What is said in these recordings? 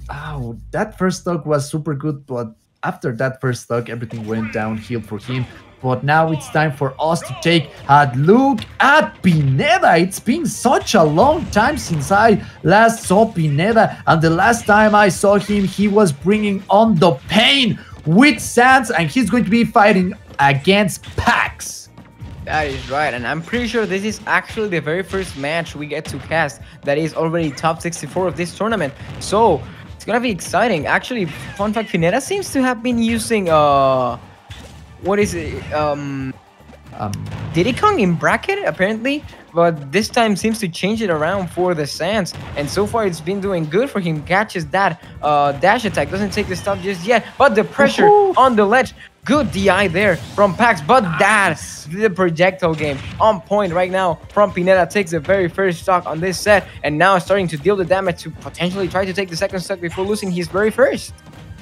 Oh, that first stock was super good, but after that first stock, everything went downhill for him. But now it's time for us to take a look at Pineda. It's been such a long time since I last saw Pineda, and the last time I saw him, he was bringing on the pain with Sans, and he's going to be fighting against Pax. That is right, and I'm pretty sure this is actually the very first match we get to cast that is already top 64 of this tournament. So it's gonna be exciting. Actually, fun fact: Pineda seems to have been using what is it? Diddy Kong in bracket apparently, but this time seems to change it around for the Sans, and so far it's been doing good for him. Catches that dash attack, doesn't take the stop just yet, but the pressure on the ledge. Good DI there from Pax, but that's the projectile game on point right now from Pineda. Takes the very first stock on this set, and now starting to deal the damage to potentially try to take the second stock before losing his very first.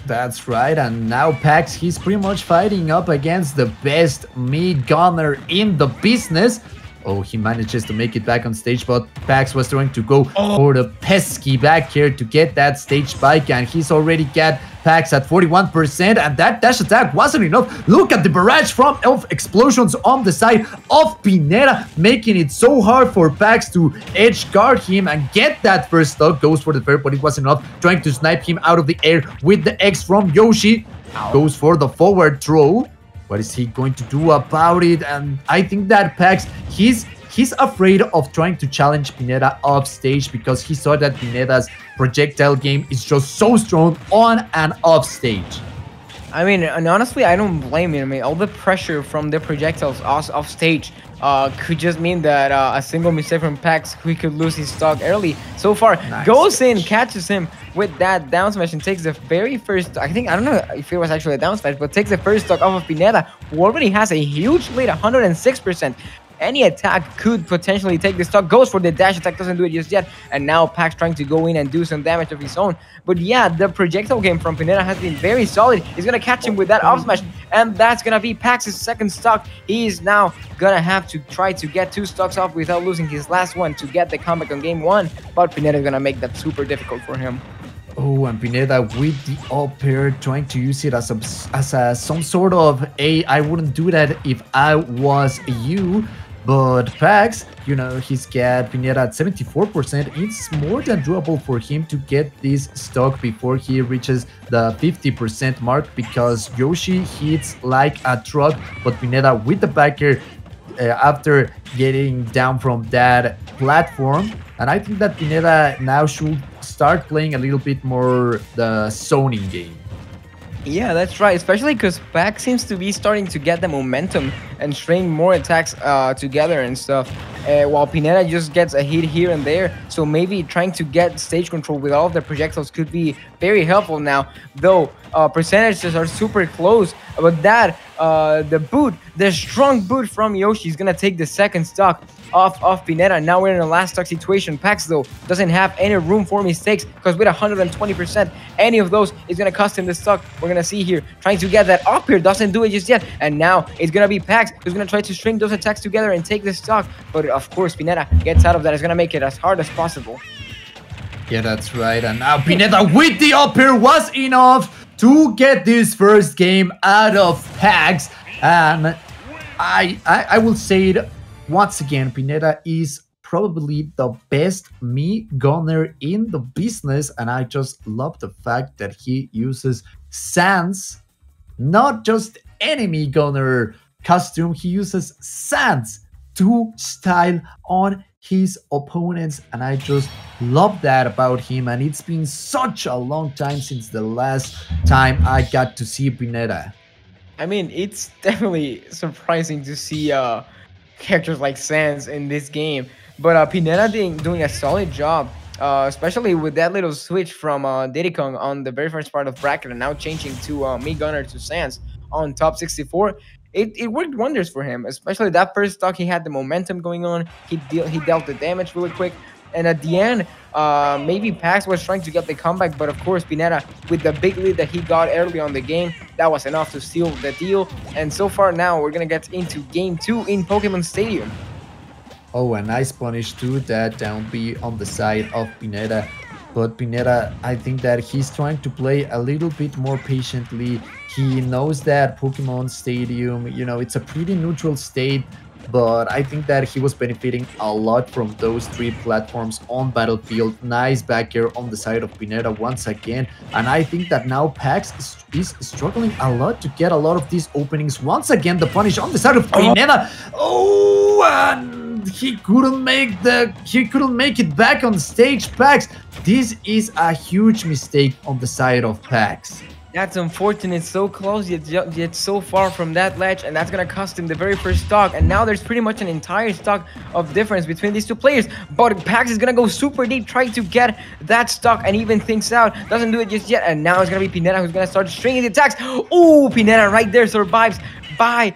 That's right, and now Pax, he's pretty much fighting up against the best mid gunner in the business. Oh, he manages to make it back on stage, but Pax was trying to go for the pesky back here to get that stage spike, and he's already got Pax at 41%, and that dash attack wasn't enough. Look at the barrage from elf explosions on the side of Pineda, making it so hard for Pax to edge guard him and get that first stock. Goes for the fair, but it wasn't enough. Trying to snipe him out of the air with the X from Yoshi. Goes for the forward throw. What is he going to do about it? And I think that Pax, he's afraid of trying to challenge Pineda off stage because he saw that Pineda's projectile game is just so strong on and off stage. I mean, and honestly, I don't blame him. I mean, all the pressure from the projectiles off stage could just mean that a single mistake from Pax, we could lose his stock early. So far, nice. Goes in, catches him with that down smash, and takes the very first. I don't know if it was actually a down smash, but takes the first stock off of Pineda, who already has a huge lead, 106%. Any attack could potentially take the stock. Goes for the dash attack, doesn't do it just yet, and now Pax trying to go in and do some damage of his own. But yeah, the projectile game from Pineda has been very solid. He's gonna catch him with that up smash, and that's gonna be Pax's second stock. He is now gonna have to try to get 2 stocks off without losing his last one to get the comeback on game 1, but Pineda is gonna make that super difficult for him. Oh, and Pineda with the up air, trying to use it as some sort of I wouldn't do that if I was you. But Pax, you know, he's got Pineda at 74%. It's more than doable for him to get this stock before he reaches the 50% mark because Yoshi hits like a truck, but Pineda with the backer after getting down from that platform. And I think that Pineda now should start playing a little bit more the zoning game. Yeah, that's right, especially because Pax seems to be starting to get the momentum and string more attacks together and stuff, while Pineda just gets a hit here and there. So maybe trying to get stage control with all of the projectiles could be very helpful now, though percentages are super close. But that, the strong boot from Yoshi is gonna take the second stock off Pineda. Now we're in a last stock situation. Pax, though, doesn't have any room for mistakes because with 120%, any of those is going to cost him the stock. We're going to see here, trying to get that up here, doesn't do it just yet. And now it's going to be Pax who's going to try to string those attacks together and take the stock. But of course, Pineda gets out of that. It's going to make it as hard as possible. Yeah, that's right. And now Pineda with the up air was enough to get this first game out of Pax. And I will say it once again, Pineda is probably the best me gunner in the business, and I just love the fact that he uses Sans, not just enemy gunner costume, he uses Sans to style on his opponents, and I just love that about him. And it's been such a long time since the last time I got to see Pineda. I mean, it's definitely surprising to see characters like Sans in this game, but Pineda doing a solid job, especially with that little switch from Diddy Kong on the very first part of bracket and now changing to me gunner to Sans on top 64. It worked wonders for him, especially that first stock. He had the momentum going on. He dealt the damage really quick, and at the end, maybe Pax was trying to get the comeback, but of course Pineda, with the big lead that he got early on the game, that was enough to seal the deal. And so far now, we're gonna get into game 2 in Pokemon Stadium. Oh, a nice punish too, that down B on the side of Pineda. But Pineda, I think that he's trying to play a little bit more patiently. He knows that Pokemon Stadium, it's a pretty neutral state, but I think that he was benefiting a lot from those three platforms on Battlefield. Nice back air on the side of Pineda once again. And I think that now Pax is struggling a lot to get a lot of these openings. Once again, the punish on the side of Pineda. Oh, and he couldn't make it back on stage, Pax. This is a huge mistake on the side of Pax. That's unfortunate, so close yet so far from that ledge, and that's gonna cost him the very first stock. And now there's pretty much an entire stock of difference between these two players. But Pax is gonna go super deep, trying to get that stock and even things out. Doesn't do it just yet, and now it's gonna be Pineda who's gonna start stringing the attacks. Oh, Pineda right there survives by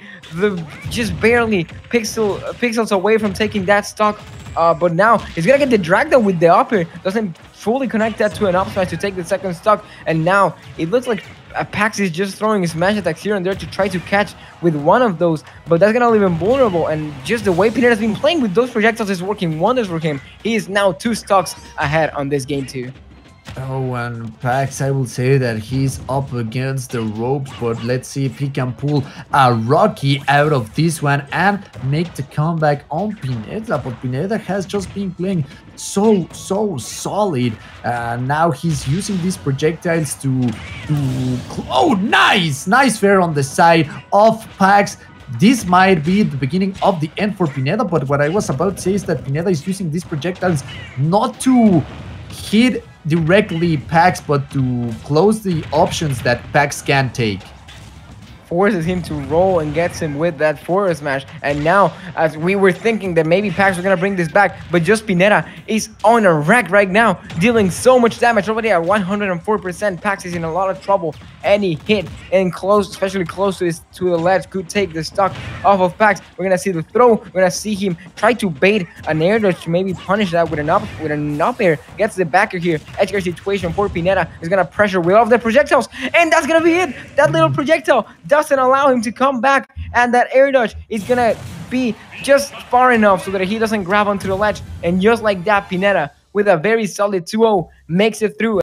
just barely pixels away from taking that stock. But now he's gonna get the drag down with the up air. Doesn't fully connect that to an up smash to take the second stock, and now it looks like Pax is just throwing smash attacks here and there to try to catch with one of those, but that's gonna leave him vulnerable. And just the way Pineda has been playing with those projectiles is working wonders for him. He is now 2 stocks ahead on this game too. Oh, and Pax, I will say that he's up against the ropes, but let's see if he can pull a Rocky out of this one and make the comeback on Pineda. But Pineda has just been playing so solid. Now he's using these projectiles to oh, nice fair on the side of Pax. This might be the beginning of the end for Pineda, but what I was about to say is that Pineda is using these projectiles not to hit directly Pax, but to close the options that Pax can take. Forces him to roll and gets him with that forward smash. And now, as we were thinking that maybe Pax was gonna bring this back, but just Pineda is on a wreck right now, dealing so much damage already at 104%. Pax is in a lot of trouble. Any hit and close, especially close to the ledge, could take the stock off of Pax. We're gonna see the throw. We're gonna see him try to bait an air dodge to maybe punish that with an up air. Gets the backer here. Edge guard situation for Pineda is gonna pressure with all of the projectiles, and that's gonna be it. That little projectile doesn't allow him to come back, and that air dodge is gonna be just far enough so that he doesn't grab onto the ledge. And just like that, Pineda with a very solid 2-0 makes it through.